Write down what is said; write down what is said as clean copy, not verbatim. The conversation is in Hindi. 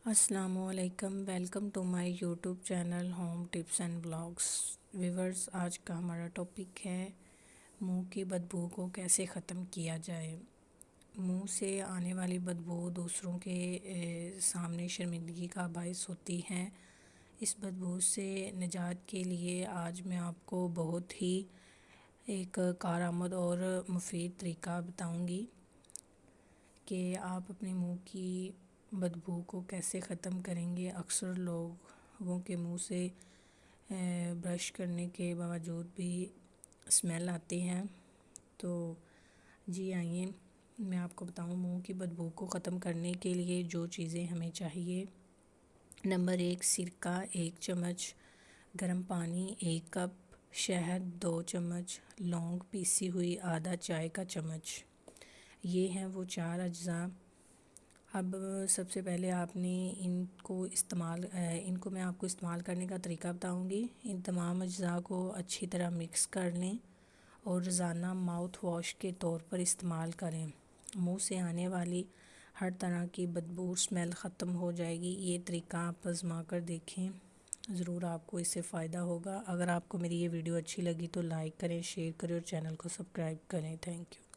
अस्सलामुअलैकुम, welcome to my YouTube channel home tips and blogs. Viewers, आज का हमारा टॉपिक है मुंह की बदबू को कैसे ख़त्म किया जाए। मुंह से आने वाली बदबू दूसरों के सामने शर्मिंदगी का बायस होती है। इस बदबू से निजात के लिए आज मैं आपको बहुत ही एक कारआमद और मुफीद तरीका बताऊंगी कि आप अपने मुंह की बदबू को कैसे ख़त्म करेंगे। अक्सर लोगों के मुंह से ब्रश करने के बावजूद भी स्मेल आती है। तो जी आइए मैं आपको बताऊं मुंह की बदबू को ख़त्म करने के लिए जो चीज़ें हमें चाहिए। नंबर 1, सिरका 1 चम्मच, गर्म पानी 1 कप, शहद 2 चम्मच, लौंग पीसी हुई आधा चाय का चम्मच। ये हैं वो 4 अज्जा। अब सबसे पहले आपने इनको मैं आपको इस्तेमाल करने का तरीका बताऊंगी। इन तमाम अज्जा को अच्छी तरह मिक्स कर लें और रोज़ाना माउथ वॉश के तौर पर इस्तेमाल करें। मुंह से आने वाली हर तरह की बदबू स्मेल ख़त्म हो जाएगी। ये तरीका आप आज़मा कर देखें, ज़रूर आपको इससे फ़ायदा होगा। अगर आपको मेरी ये वीडियो अच्छी लगी तो लाइक करें, शेयर करें और चैनल को सब्सक्राइब करें। Thank you.